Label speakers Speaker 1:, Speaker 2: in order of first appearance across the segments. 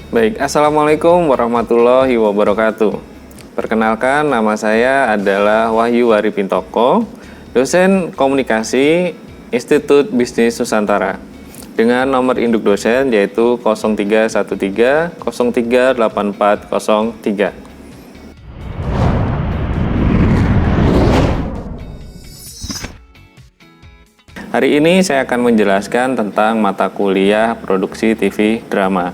Speaker 1: Baik, Assalamualaikum warahmatullahi wabarakatuh. Perkenalkan, nama saya adalah Wahyu Waripintoko, dosen komunikasi Institut Bisnis Nusantara, dengan nomor induk dosen yaitu 0313 038403. Hari ini saya akan menjelaskan tentang mata kuliah Produksi TV Drama.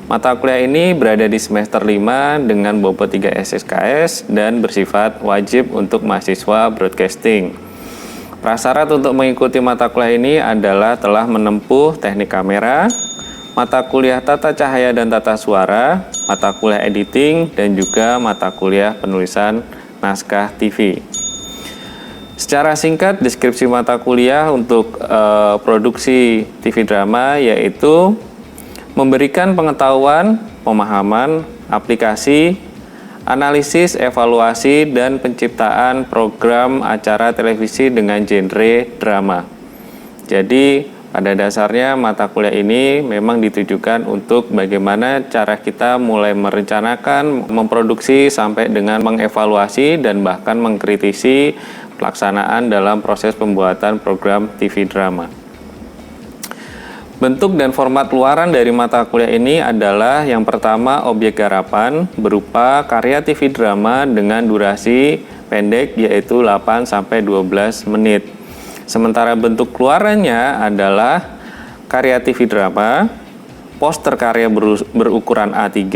Speaker 1: Mata kuliah ini berada di semester 5 dengan bobot 3 SKS dan bersifat wajib untuk mahasiswa broadcasting. Prasyarat untuk mengikuti mata kuliah ini adalah telah menempuh teknik kamera, mata kuliah tata cahaya dan tata suara, mata kuliah editing, dan juga mata kuliah penulisan naskah TV. Secara singkat, deskripsi mata kuliah untuk produksi TV drama yaitu memberikan pengetahuan, pemahaman, aplikasi, analisis, evaluasi, dan penciptaan program acara televisi dengan genre drama. Jadi, pada dasarnya mata kuliah ini memang ditujukan untuk bagaimana cara kita mulai merencanakan, memproduksi, sampai dengan mengevaluasi dan bahkan mengkritisi pelaksanaan dalam proses pembuatan program TV drama. Bentuk dan format luaran dari mata kuliah ini adalah yang pertama objek garapan berupa karya TV drama dengan durasi pendek yaitu 8-12 menit. Sementara bentuk luarannya adalah karya TV drama, poster karya berukuran A3,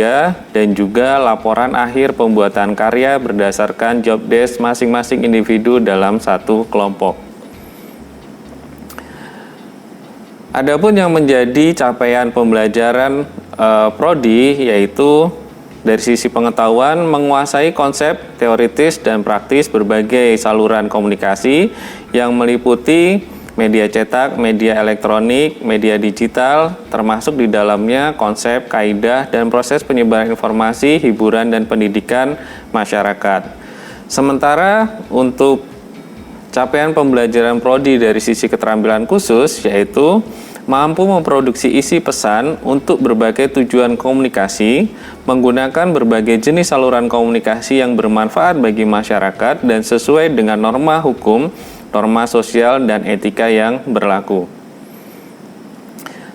Speaker 1: dan juga laporan akhir pembuatan karya berdasarkan job desk masing-masing individu dalam satu kelompok. Adapun yang menjadi capaian pembelajaran prodi yaitu dari sisi pengetahuan menguasai konsep teoritis dan praktis berbagai saluran komunikasi yang meliputi media cetak, media elektronik, media digital, termasuk di dalamnya konsep, kaidah, dan proses penyebaran informasi, hiburan, dan pendidikan masyarakat. Sementara untuk capaian pembelajaran prodi dari sisi keterampilan khusus yaitu mampu memproduksi isi pesan untuk berbagai tujuan komunikasi, menggunakan berbagai jenis saluran komunikasi yang bermanfaat bagi masyarakat dan sesuai dengan norma hukum, norma sosial, dan etika yang berlaku.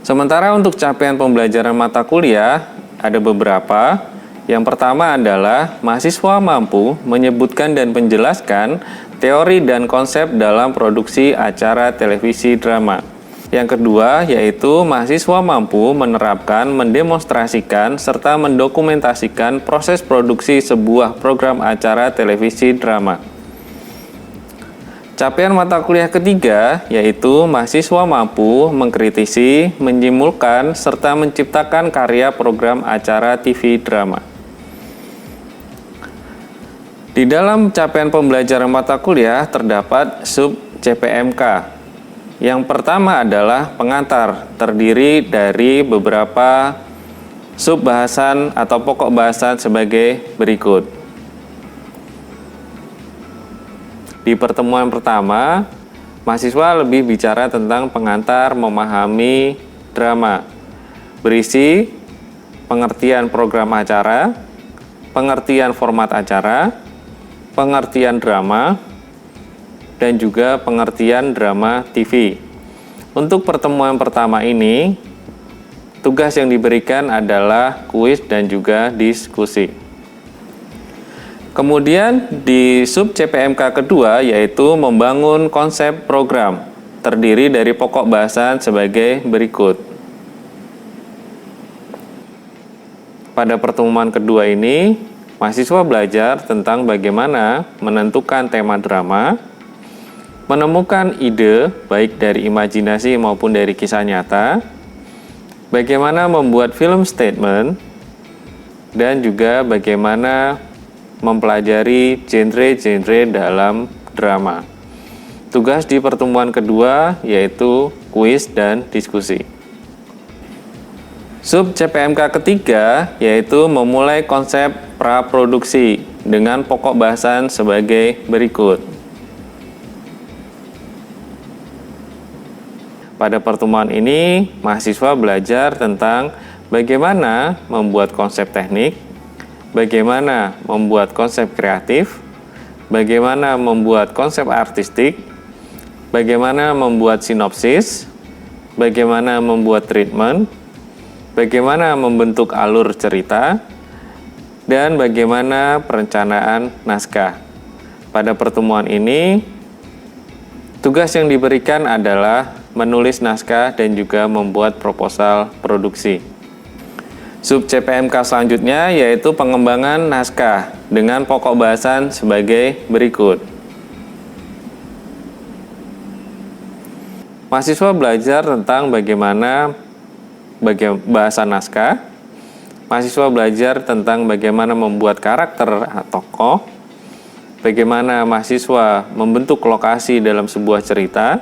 Speaker 1: Sementara untuk capaian pembelajaran mata kuliah ada beberapa. Yang pertama adalah mahasiswa mampu menyebutkan dan menjelaskan teori dan konsep dalam produksi acara televisi drama. Yang kedua yaitu mahasiswa mampu menerapkan, mendemonstrasikan, serta mendokumentasikan proses produksi sebuah program acara televisi drama. Capaian mata kuliah ketiga yaitu mahasiswa mampu mengkritisi, menyimpulkan, serta menciptakan karya program acara TV drama. Di dalam capaian pembelajaran mata kuliah terdapat sub CPMK. Yang pertama adalah pengantar, terdiri dari beberapa sub bahasan atau pokok bahasan sebagai berikut. Di pertemuan pertama, mahasiswa lebih bicara tentang pengantar memahami drama, berisi pengertian program acara, pengertian format acara, pengertian drama, dan juga pengertian drama TV. Untuk pertemuan pertama ini, tugas yang diberikan adalah kuis dan juga diskusi. Kemudian di sub CPMK kedua yaitu membangun konsep program, terdiri dari pokok bahasan sebagai berikut. Pada pertemuan kedua ini, mahasiswa belajar tentang bagaimana menentukan tema drama, menemukan ide baik dari imajinasi maupun dari kisah nyata, bagaimana membuat film statement, dan juga bagaimana mempelajari genre-genre dalam drama. Tugas di pertemuan kedua yaitu kuis dan diskusi. Sub CPMK ketiga yaitu memulai konsep praproduksi dengan pokok bahasan sebagai berikut. Pada pertemuan ini, mahasiswa belajar tentang bagaimana membuat konsep teknik, bagaimana membuat konsep kreatif, bagaimana membuat konsep artistik, bagaimana membuat sinopsis, bagaimana membuat treatment, bagaimana membentuk alur cerita, dan bagaimana perencanaan naskah. Pada pertemuan ini, tugas yang diberikan adalah menulis naskah dan juga membuat proposal produksi. Sub CPMK selanjutnya yaitu pengembangan naskah dengan pokok bahasan sebagai berikut. Mahasiswa belajar tentang bagaimana bahasa naskah. Mahasiswa belajar tentang bagaimana membuat karakter tokoh, bagaimana mahasiswa membentuk lokasi dalam sebuah cerita,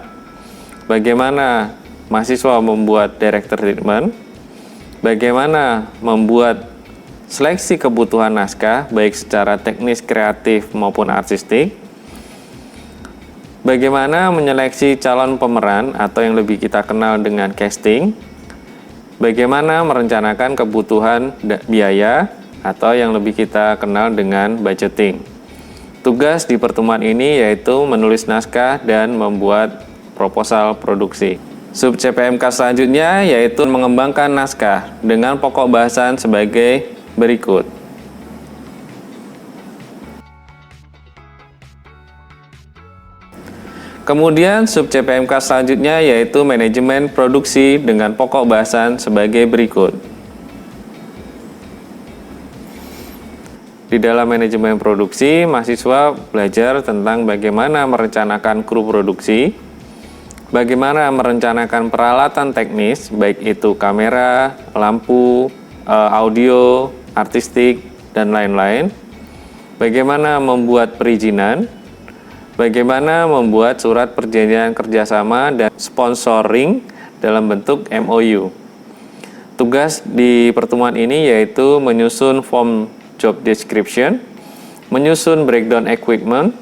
Speaker 1: bagaimana mahasiswa membuat director treatment, bagaimana membuat seleksi kebutuhan naskah baik secara teknis, kreatif maupun artistik, bagaimana menyeleksi calon pemeran atau yang lebih kita kenal dengan casting, bagaimana merencanakan kebutuhan biaya atau yang lebih kita kenal dengan budgeting. Tugas di pertemuan ini yaitu menulis naskah dan membuat proposal produksi. Sub CPMK selanjutnya yaitu mengembangkan naskah dengan pokok bahasan sebagai berikut. Kemudian sub CPMK selanjutnya yaitu manajemen produksi dengan pokok bahasan sebagai berikut. Di dalam manajemen produksi, mahasiswa belajar tentang bagaimana merencanakan kru produksi, bagaimana merencanakan peralatan teknis, baik itu kamera, lampu, audio, artistik, dan lain-lain, bagaimana membuat perizinan, bagaimana membuat surat perjanjian kerjasama dan sponsoring dalam bentuk MOU. Tugas di pertemuan ini yaitu menyusun form job description, menyusun breakdown equipment,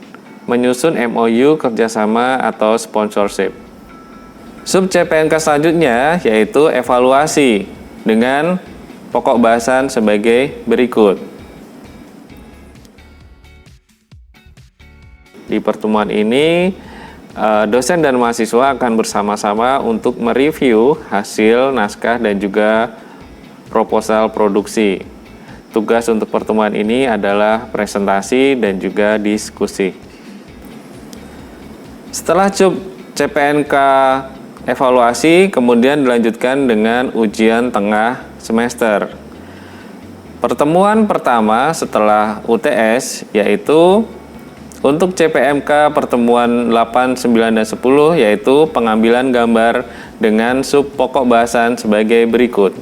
Speaker 1: menyusun MOU kerjasama atau sponsorship. Sub CPMK selanjutnya yaitu evaluasi dengan pokok bahasan sebagai berikut. Di pertemuan ini, dosen dan mahasiswa akan bersama-sama untuk mereview hasil naskah dan juga proposal produksi. Tugas untuk pertemuan ini adalah presentasi dan juga diskusi. Setelah CPNK evaluasi, kemudian dilanjutkan dengan ujian tengah semester. Pertemuan pertama setelah UTS yaitu untuk CPMK pertemuan 8, 9, dan 10 yaitu pengambilan gambar dengan sub pokok bahasan sebagai berikut.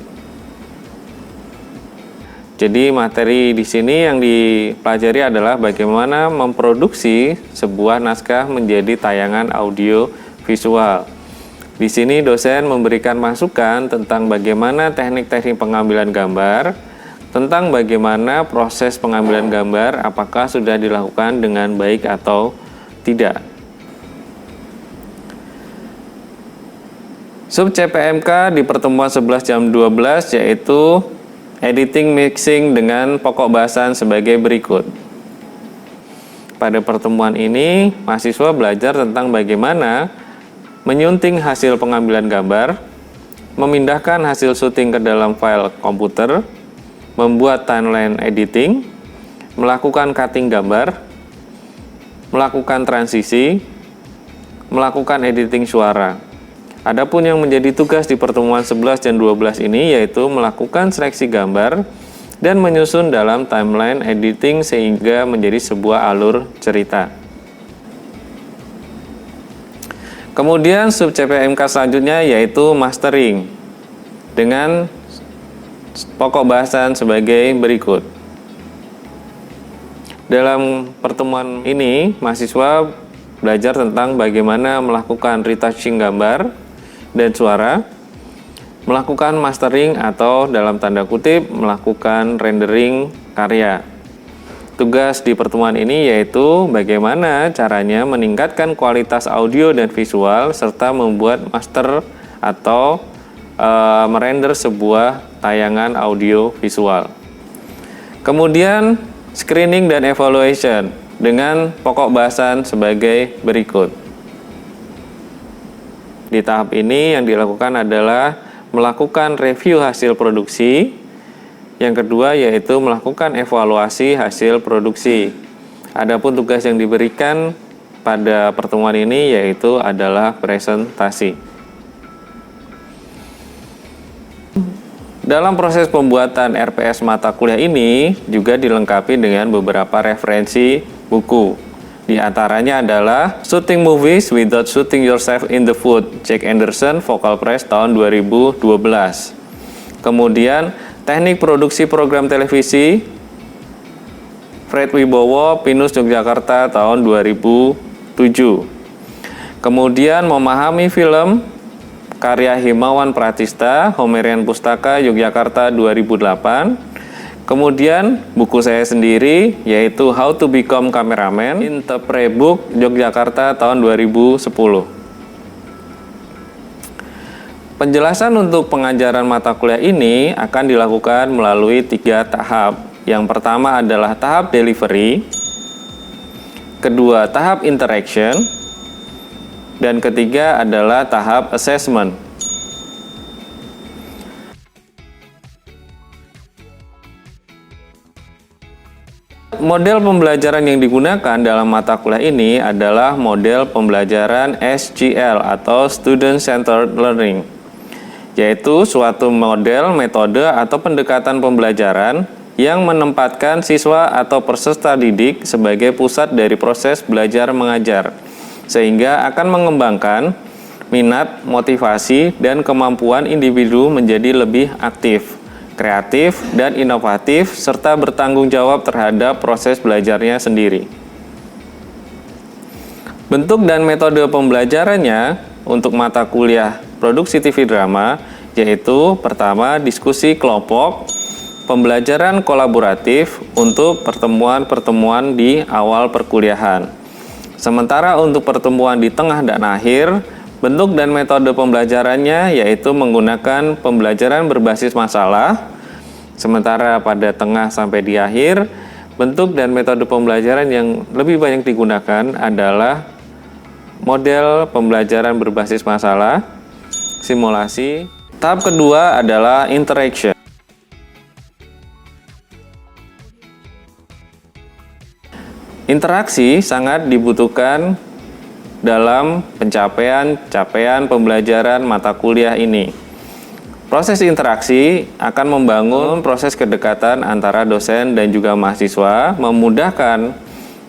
Speaker 1: Jadi materi di sini yang dipelajari adalah bagaimana memproduksi sebuah naskah menjadi tayangan audio visual. Di sini dosen memberikan masukan tentang bagaimana teknik-teknik pengambilan gambar, tentang bagaimana proses pengambilan gambar, apakah sudah dilakukan dengan baik atau tidak. Sub CPMK di pertemuan 11 jam 12 yaitu editing mixing dengan pokok bahasan sebagai berikut. Pada pertemuan ini, mahasiswa belajar tentang bagaimana menyunting hasil pengambilan gambar, memindahkan hasil syuting ke dalam file komputer, membuat timeline editing, melakukan cutting gambar, melakukan transisi, melakukan editing suara. Adapun yang menjadi tugas di pertemuan 11 dan 12 ini yaitu melakukan seleksi gambar dan menyusun dalam timeline editing sehingga menjadi sebuah alur cerita. Kemudian sub CPMK selanjutnya yaitu mastering dengan pokok bahasan sebagai berikut. Dalam pertemuan ini, mahasiswa belajar tentang bagaimana melakukan retouching gambar dan suara, melakukan mastering atau dalam tanda kutip melakukan rendering karya. Tugas di pertemuan ini yaitu bagaimana caranya meningkatkan kualitas audio dan visual serta membuat master atau merender sebuah tayangan audio visual. Kemudian screening dan evaluation dengan pokok bahasan sebagai berikut. Di tahap ini yang dilakukan adalah melakukan review hasil produksi. Yang kedua yaitu melakukan evaluasi hasil produksi. Adapun tugas yang diberikan pada pertemuan ini yaitu adalah presentasi. Dalam proses pembuatan RPS mata kuliah ini juga dilengkapi dengan beberapa referensi buku. Di antaranya adalah Shooting Movies Without Shooting Yourself in the Foot, Jack Anderson, Vocal Press tahun 2012. Kemudian Teknik Produksi Program Televisi, Fred Wibowo, Pinus Yogyakarta tahun 2007. Kemudian Memahami Film, karya Himawan Pratista, Homerian Pustaka, Yogyakarta 2008. Kemudian buku saya sendiri yaitu How to Become Cameraman, Interprebook, Yogyakarta tahun 2010. Penjelasan untuk pengajaran mata kuliah ini akan dilakukan melalui 3 tahap. Yang pertama adalah tahap delivery, kedua tahap interaction, dan ketiga adalah tahap assessment. Model pembelajaran yang digunakan dalam mata kuliah ini adalah model pembelajaran SGL atau Student Centered Learning, yaitu suatu model, metode, atau pendekatan pembelajaran yang menempatkan siswa atau peserta didik sebagai pusat dari proses belajar mengajar, sehingga akan mengembangkan minat, motivasi, dan kemampuan individu menjadi lebih aktif, kreatif, dan inovatif, serta bertanggung jawab terhadap proses belajarnya sendiri. Bentuk dan metode pembelajarannya untuk mata kuliah Produksi TV Drama yaitu pertama diskusi kelompok, pembelajaran kolaboratif untuk pertemuan-pertemuan di awal perkuliahan. Sementara untuk pertemuan di tengah dan akhir, bentuk dan metode pembelajarannya yaitu menggunakan pembelajaran berbasis masalah. Sementara pada tengah sampai di akhir, bentuk dan metode pembelajaran yang lebih banyak digunakan adalah model pembelajaran berbasis masalah, simulasi. Tahap kedua adalah interaction. Interaksi sangat dibutuhkan dalam capaian pembelajaran mata kuliah ini. Proses interaksi akan membangun proses kedekatan antara dosen dan juga mahasiswa, memudahkan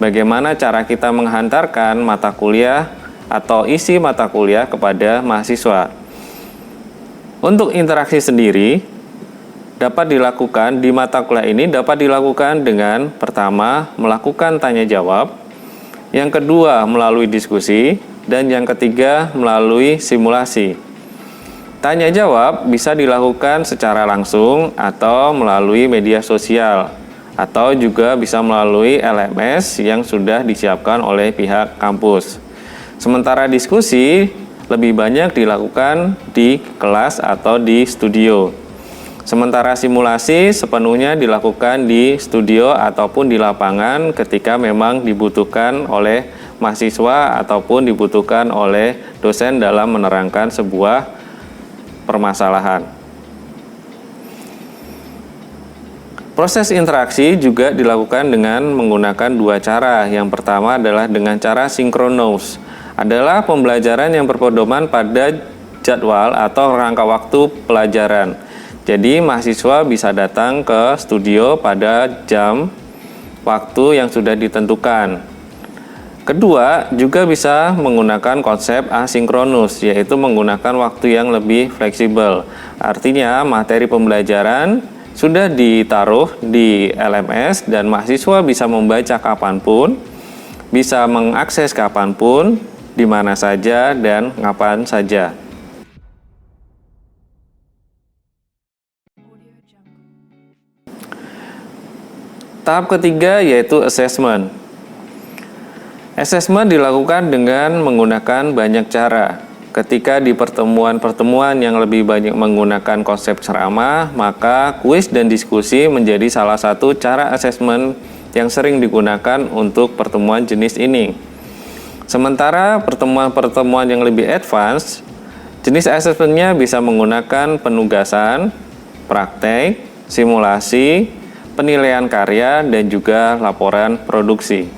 Speaker 1: bagaimana cara kita menghantarkan mata kuliah atau isi mata kuliah kepada mahasiswa. Untuk interaksi sendiri dapat dilakukan di mata kuliah ini dapat dilakukan dengan pertama melakukan tanya jawab, yang kedua melalui diskusi, dan yang ketiga melalui simulasi. Tanya jawab bisa dilakukan secara langsung atau melalui media sosial, atau juga bisa melalui LMS yang sudah disiapkan oleh pihak kampus. Sementara diskusi lebih banyak dilakukan di kelas atau di studio. Sementara simulasi sepenuhnya dilakukan di studio ataupun di lapangan ketika memang dibutuhkan oleh mahasiswa ataupun dibutuhkan oleh dosen dalam menerangkan sebuah permasalahan. Proses interaksi juga dilakukan dengan menggunakan 2 cara. Yang pertama adalah dengan cara sinkronus. Adalah pembelajaran yang berpedoman pada jadwal atau rangka waktu pelajaran. Jadi mahasiswa bisa datang ke studio pada jam waktu yang sudah ditentukan. Kedua, juga bisa menggunakan konsep asinkronus, yaitu menggunakan waktu yang lebih fleksibel. Artinya materi pembelajaran sudah ditaruh di LMS dan mahasiswa bisa membaca kapanpun, bisa mengakses kapanpun, di mana saja dan kapan saja. Tahap ketiga yaitu assessment. Assessment dilakukan dengan menggunakan banyak cara. ketika di pertemuan-pertemuan yang lebih banyak menggunakan konsep ceramah, maka kuis dan diskusi menjadi salah satu cara asesmen yang sering digunakan untuk pertemuan jenis ini. Sementara pertemuan-pertemuan yang lebih advance, jenis asesmennya bisa menggunakan penugasan, praktek, simulasi, penilaian karya, dan juga laporan produksi.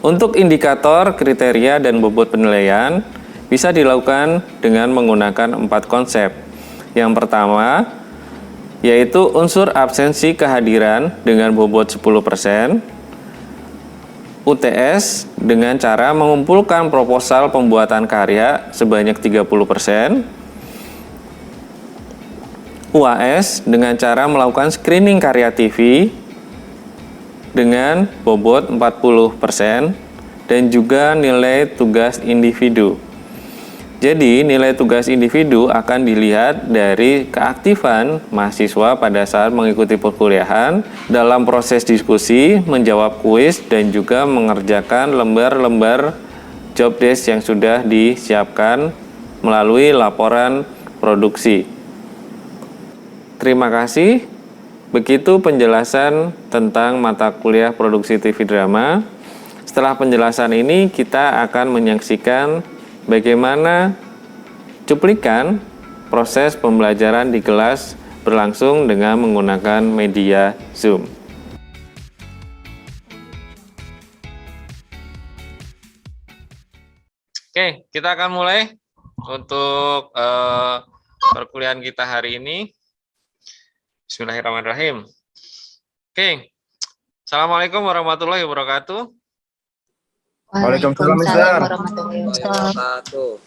Speaker 1: Untuk indikator, kriteria, dan bobot penilaian bisa dilakukan dengan menggunakan 4 konsep. Yang pertama, yaitu unsur absensi kehadiran dengan bobot 10%, UTS dengan cara mengumpulkan proposal pembuatan karya sebanyak 30%, UAS dengan cara melakukan screening karya TV dengan bobot 40% dan juga nilai tugas individu. Jadi, nilai tugas individu akan dilihat dari keaktifan mahasiswa pada saat mengikuti perkuliahan dalam proses diskusi, menjawab kuis, dan juga mengerjakan lembar-lembar job desk yang sudah disiapkan melalui laporan produksi. Terima kasih. Begitu penjelasan tentang mata kuliah produksi TV drama. Setelah penjelasan ini, kita akan menyaksikan bagaimana cuplikan proses pembelajaran di kelas berlangsung dengan menggunakan media Zoom. Oke, kita akan mulai untuk perkuliahan kita hari ini. Bismillahirrahmanirrahim. Oke. Assalamualaikum warahmatullahi wabarakatuh.
Speaker 2: Waalaikumsalam warahmatullahi wabarakatuh.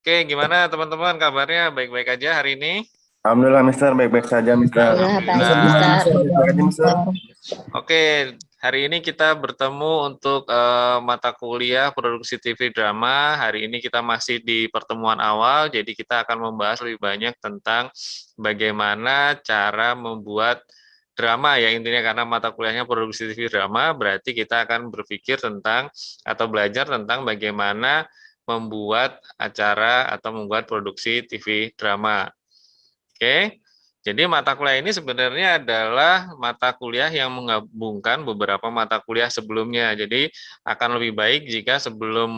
Speaker 1: Oke, gimana teman-teman kabarnya? Baik-baik aja hari ini?
Speaker 3: Alhamdulillah, Mister. Baik-baik saja, Mister.
Speaker 1: Oke, hari ini kita bertemu untuk mata kuliah produksi TV drama. Hari ini kita masih di pertemuan awal, jadi kita akan membahas lebih banyak tentang bagaimana cara membuat drama ya intinya, karena mata kuliahnya produksi TV drama, berarti kita akan berpikir tentang atau belajar tentang bagaimana membuat acara atau membuat produksi TV drama. Oke. Jadi mata kuliah ini sebenarnya adalah mata kuliah yang menggabungkan beberapa mata kuliah sebelumnya. Jadi akan lebih baik jika sebelum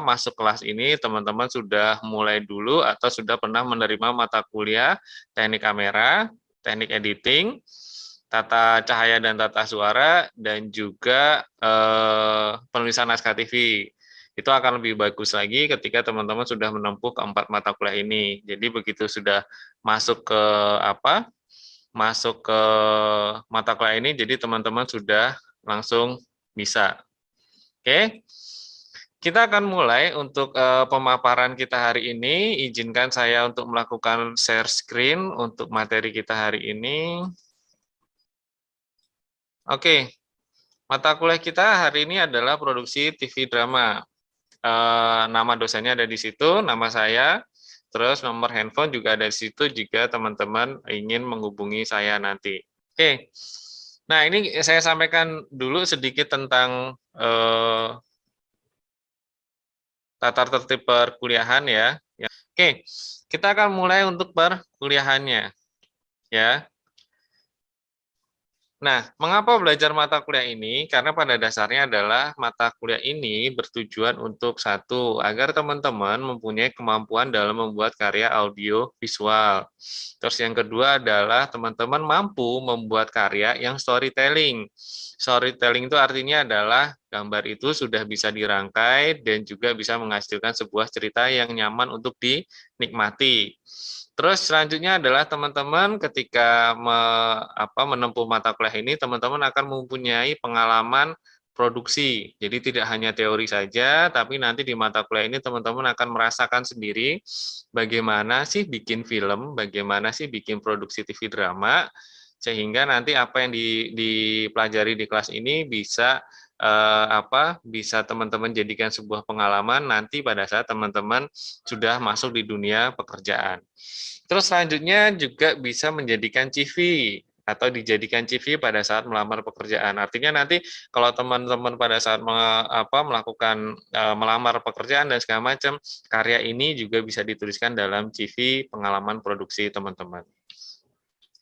Speaker 1: masuk kelas ini teman-teman sudah mulai dulu atau sudah pernah menerima mata kuliah teknik kamera, teknik editing, tata cahaya dan tata suara, dan juga penulisan naskah TV. Itu akan lebih bagus lagi ketika teman-teman sudah menempuh keempat mata kuliah ini. Jadi begitu sudah masuk ke mata kuliah ini, jadi teman-teman sudah langsung bisa. Oke, kita akan mulai untuk pemaparan kita hari ini. Izinkan saya untuk melakukan share screen untuk materi kita hari ini. Oke, mata kuliah kita hari ini adalah produksi TV drama. Nama dosennya ada di situ, nama saya, terus nomor handphone juga ada di situ jika teman-teman ingin menghubungi saya nanti. Oke, nah ini saya sampaikan dulu sedikit tentang tata tertib perkuliahan ya. Oke, kita akan mulai untuk perkuliahannya ya. Nah, mengapa belajar mata kuliah ini? Karena pada dasarnya adalah mata kuliah ini bertujuan untuk satu, agar teman-teman mempunyai kemampuan dalam membuat karya audio visual. Terus yang kedua adalah teman-teman mampu membuat karya yang storytelling. Storytelling itu artinya adalah gambar itu sudah bisa dirangkai dan juga bisa menghasilkan sebuah cerita yang nyaman untuk dinikmati. Terus selanjutnya adalah teman-teman ketika menempuh mata kuliah ini, teman-teman akan mempunyai pengalaman produksi. Jadi tidak hanya teori saja, tapi nanti di mata kuliah ini teman-teman akan merasakan sendiri bagaimana sih bikin film, bagaimana sih bikin produksi TV drama, sehingga nanti apa yang dipelajari di kelas ini bisa bisa teman-teman jadikan sebuah pengalaman nanti pada saat teman-teman sudah masuk di dunia pekerjaan. Terus selanjutnya juga bisa menjadikan CV atau dijadikan CV pada saat melamar pekerjaan. Artinya nanti kalau teman-teman pada saat melakukan melamar pekerjaan dan segala macam, karya ini juga bisa dituliskan dalam CV pengalaman produksi teman-teman.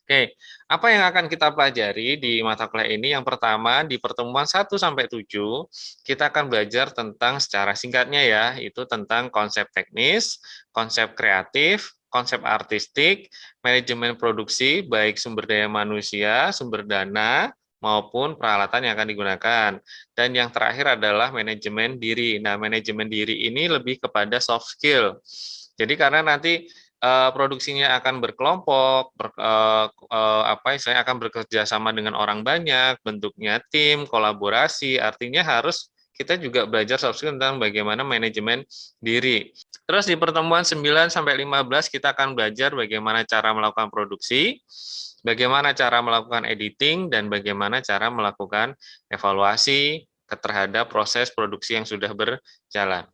Speaker 1: Oke, apa yang akan kita pelajari di mata kuliah ini? Yang pertama, di pertemuan 1 sampai 7, kita akan belajar tentang secara singkatnya ya, itu tentang konsep teknis, konsep kreatif, konsep artistik, manajemen produksi, baik sumber daya manusia, sumber dana, maupun peralatan yang akan digunakan. Dan yang terakhir adalah manajemen diri. Nah, manajemen diri ini lebih kepada soft skill. Jadi karena nanti produksinya akan berkelompok, istilahnya akan bekerja sama dengan orang banyak, bentuknya tim, kolaborasi, artinya harus kita juga belajar soft skill tentang bagaimana manajemen diri. Terus di pertemuan 9 sampai 15 kita akan belajar bagaimana cara melakukan produksi, bagaimana cara melakukan editing, dan bagaimana cara melakukan evaluasi terhadap proses produksi yang sudah berjalan.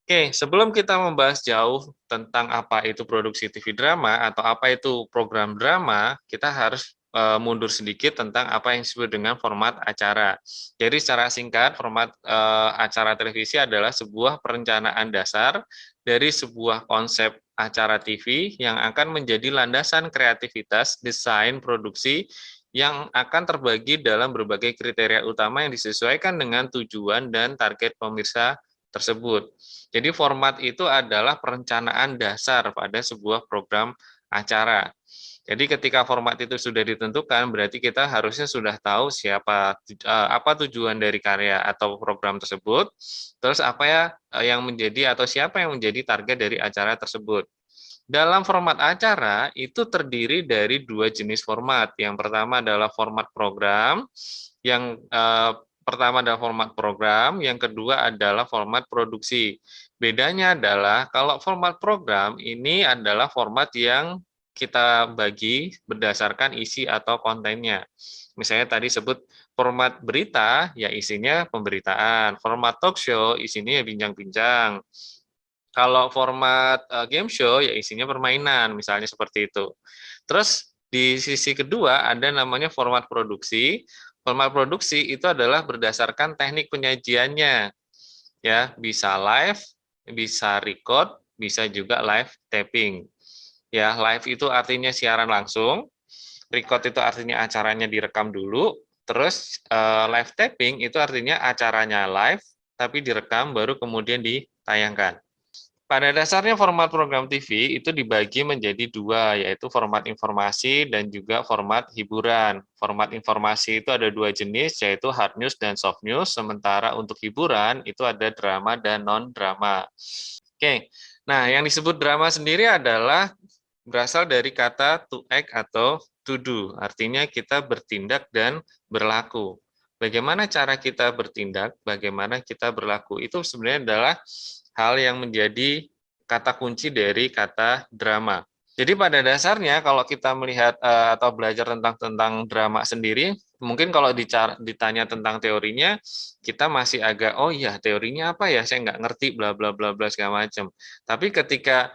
Speaker 1: Oke, sebelum kita membahas jauh tentang apa itu produksi TV drama atau apa itu program drama, kita harus mundur sedikit tentang apa yang disebut dengan format acara. Jadi secara singkat, format acara televisi adalah sebuah perencanaan dasar dari sebuah konsep acara TV yang akan menjadi landasan kreativitas, desain, produksi yang akan terbagi dalam berbagai kriteria utama yang disesuaikan dengan tujuan dan target pemirsa tersebut. Jadi format itu adalah perencanaan dasar pada sebuah program acara. Jadi ketika format itu sudah ditentukan, berarti kita harusnya sudah tahu apa tujuan dari karya atau program tersebut, terus apa ya yang menjadi atau siapa yang menjadi target dari acara tersebut. Dalam format acara itu terdiri dari 2 jenis format. Yang pertama adalah format program, yang pertama adalah format program, yang kedua adalah format produksi. Bedanya adalah kalau format program ini adalah format yang kita bagi berdasarkan isi atau kontennya. Misalnya tadi sebut format berita, ya isinya pemberitaan. Format talk show, isinya ya bincang-bincang. Kalau format game show, ya isinya permainan, misalnya seperti itu. Terus di sisi kedua ada namanya format produksi. Format produksi itu adalah berdasarkan teknik penyajiannya, ya bisa live, bisa record, bisa juga live taping. Ya, live itu artinya siaran langsung, record itu artinya acaranya direkam dulu, terus live taping itu artinya acaranya live, tapi direkam baru kemudian ditayangkan. Pada dasarnya format program TV itu dibagi menjadi 2, yaitu format informasi dan juga format hiburan. Format informasi itu ada 2 jenis, yaitu hard news dan soft news, sementara untuk hiburan itu ada drama dan non-drama. Oke, nah yang disebut drama sendiri adalah berasal dari kata to act atau to do, artinya kita bertindak dan berlaku. Bagaimana cara kita bertindak, bagaimana kita berlaku, itu sebenarnya adalah hal yang menjadi kata kunci dari kata drama. Jadi pada dasarnya kalau kita melihat atau belajar tentang drama sendiri, mungkin kalau ditanya tentang teorinya, kita masih agak oh iya teorinya apa ya, saya nggak ngerti bla bla bla bla segala macam. Tapi ketika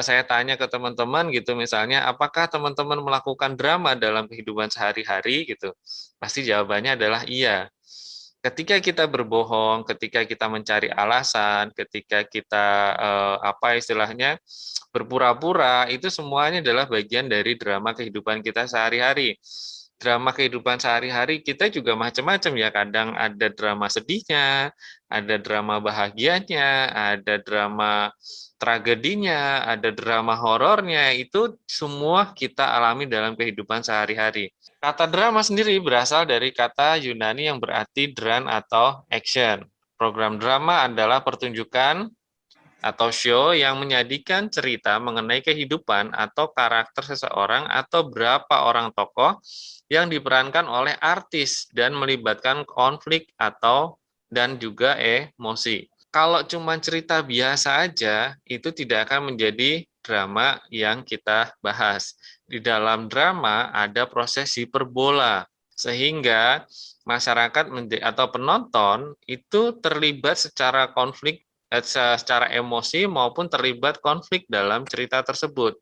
Speaker 1: saya tanya ke teman-teman gitu misalnya, apakah teman-teman melakukan drama dalam kehidupan sehari-hari gitu, pasti jawabannya adalah iya. Ketika kita berbohong, ketika kita mencari alasan, ketika kita istilahnya berpura-pura, itu semuanya adalah bagian dari drama kehidupan kita sehari-hari. Drama kehidupan sehari-hari kita juga macam-macam ya, kadang ada drama sedihnya, ada drama bahagianya, ada drama tragedinya, ada drama horornya, itu semua kita alami dalam kehidupan sehari-hari. Kata drama sendiri berasal dari kata Yunani yang berarti dran atau action. Program drama adalah pertunjukan atau show yang menyajikan cerita mengenai kehidupan atau karakter seseorang atau berapa orang tokoh yang diperankan oleh artis dan melibatkan konflik dan juga emosi. Kalau cuma cerita biasa aja, itu tidak akan menjadi drama yang kita bahas. Di dalam drama ada proses hiperbola, sehingga masyarakat atau penonton itu terlibat secara secara emosi maupun terlibat konflik dalam cerita tersebut.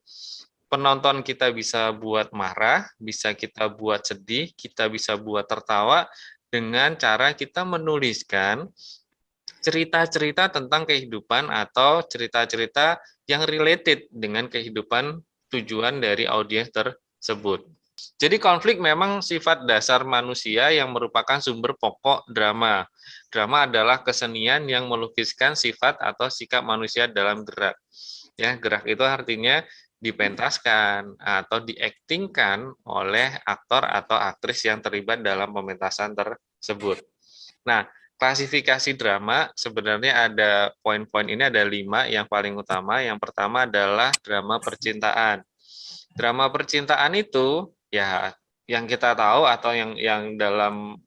Speaker 1: penonton kita bisa buat marah, bisa kita buat sedih, kita bisa buat tertawa dengan cara kita menuliskan cerita-cerita tentang kehidupan atau cerita-cerita yang related dengan kehidupan tujuan dari audiens tersebut. Jadi konflik memang sifat dasar manusia yang merupakan sumber pokok drama. Drama adalah kesenian yang melukiskan sifat atau sikap manusia dalam gerak. Ya, gerak itu artinya dipentaskan atau diaktingkan oleh aktor atau aktris yang terlibat dalam pementasan tersebut. Nah, klasifikasi drama sebenarnya ada poin-poin ini ada 5 yang paling utama. Yang pertama adalah drama percintaan. Drama percintaan itu ya yang kita tahu atau yang dalam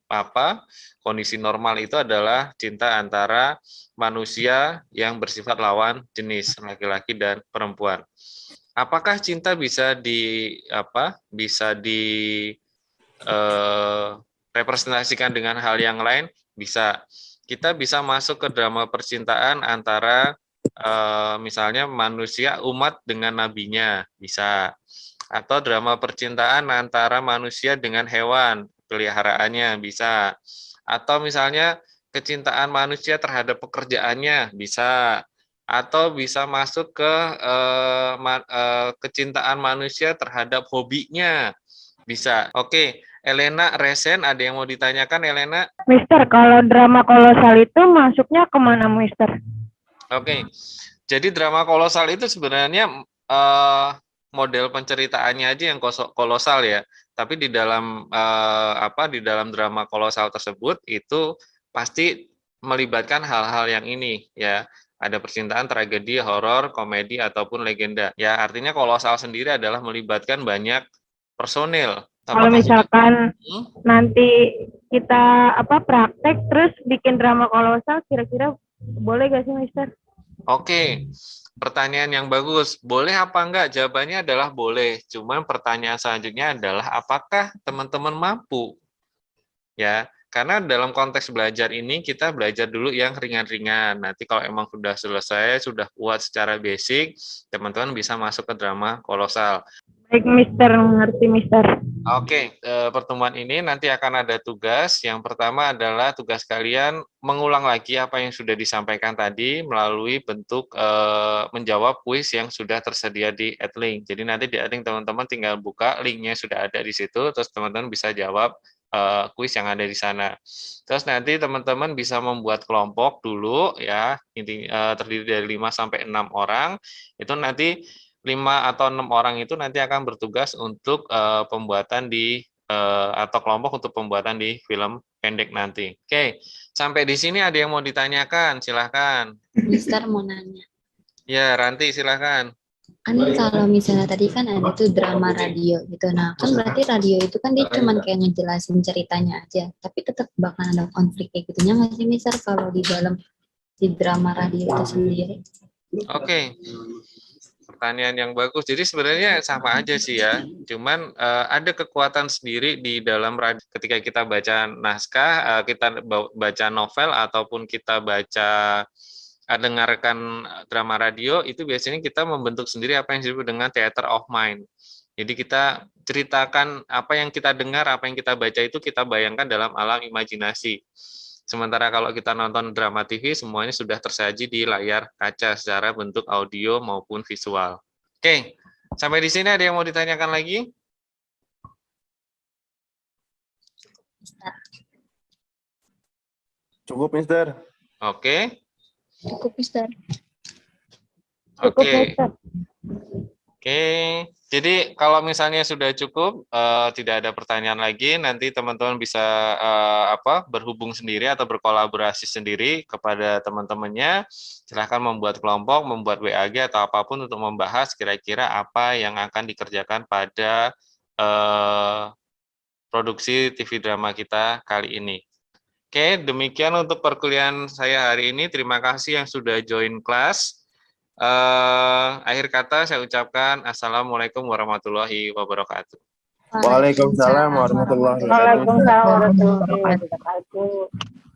Speaker 1: kondisi normal itu adalah cinta antara manusia yang bersifat lawan jenis laki-laki dan perempuan. Apakah cinta bisa representasikan dengan hal yang lain? Bisa. Kita bisa masuk ke drama percintaan antara misalnya manusia umat dengan nabinya, bisa. Atau drama percintaan antara manusia dengan hewan, peliharaannya, bisa. Atau misalnya kecintaan manusia terhadap pekerjaannya, bisa. Atau bisa masuk ke kecintaan manusia terhadap hobinya, bisa. Oke, Elena Resen, ada yang mau ditanyakan, Elena?
Speaker 4: Mister, kalau drama kolosal itu masuknya kemana, Mister?
Speaker 1: Oke, jadi drama kolosal itu sebenarnya model penceritaannya aja yang kolosal ya. Tapi di dalam di dalam drama kolosal tersebut itu pasti melibatkan hal-hal yang ini ya. Ada percintaan, tragedi, horor, komedi ataupun legenda. Ya, artinya kolosal sendiri adalah melibatkan banyak personil.
Speaker 4: Kalau misalkan nanti kita praktek terus bikin drama kolosal, kira-kira boleh gak sih, Mister?
Speaker 1: Oke, pertanyaan yang bagus. Boleh apa enggak? Jawabannya adalah boleh. Cuman pertanyaan selanjutnya adalah apakah teman-teman mampu? Ya, karena dalam konteks belajar ini kita belajar dulu yang ringan-ringan. Nanti kalau emang sudah selesai, sudah kuat secara basic, teman-teman bisa masuk ke drama kolosal.
Speaker 4: Baik, Mister, mengerti, Mister.
Speaker 1: Oke, pertemuan ini nanti akan ada tugas. Yang pertama adalah tugas kalian mengulang lagi apa yang sudah disampaikan tadi melalui bentuk menjawab kuis yang sudah tersedia di Adlink. Jadi nanti di Adlink teman-teman tinggal buka linknya sudah ada di situ, terus teman-teman bisa jawab kuis yang ada di sana. Terus nanti teman-teman bisa membuat kelompok dulu ya, terdiri dari 5 sampai 6 orang. Itu nanti 5 atau 6 orang itu nanti akan bertugas untuk pembuatan atau kelompok untuk pembuatan di film pendek nanti. Oke, sampai di sini ada yang mau ditanyakan? Silahkan.
Speaker 5: Mister mau nanya.
Speaker 1: Ya, Ranti silahkan.
Speaker 5: Kan kalau misalnya tadi kan ada tuh drama radio gitu. Nah, kan berarti radio itu kan dia cuman kayak ngejelasin ceritanya aja. Tapi tetap bakal ada konflik kayak gitunya nggak sih, Mister, kalau di drama radio itu sendiri?
Speaker 1: Oke. Pertanyaan yang bagus. Jadi sebenarnya sama aja sih ya. Cuman ada kekuatan sendiri di dalam radio. Ketika kita baca naskah, kita baca novel ataupun kita dengarkan drama radio, itu biasanya kita membentuk sendiri apa yang disebut dengan theater of mind. Jadi kita ceritakan apa yang kita dengar, apa yang kita baca itu kita bayangkan dalam alam imajinasi. Sementara kalau kita nonton drama TV, semuanya sudah tersaji di layar kaca secara bentuk audio maupun visual. Oke, sampai di sini ada yang mau ditanyakan lagi?
Speaker 3: Cukup, Mister.
Speaker 1: Oke.
Speaker 5: Cukup, Mister.
Speaker 1: Oke. Oke, jadi kalau misalnya sudah cukup, tidak ada pertanyaan lagi, nanti teman-teman bisa berhubung sendiri atau berkolaborasi sendiri kepada teman-temannya. Silahkan membuat kelompok, membuat WAG atau apapun untuk membahas kira-kira apa yang akan dikerjakan pada produksi TV drama kita kali ini. Oke, demikian untuk perkuliahan saya hari ini. Terima kasih yang sudah join kelas. Akhir kata saya ucapkan Assalamualaikum warahmatullahi wabarakatuh.
Speaker 3: Waalaikumsalam warahmatullahi wabarakatuh.
Speaker 4: Waalaikumsalam warahmatullahi wabarakatuh.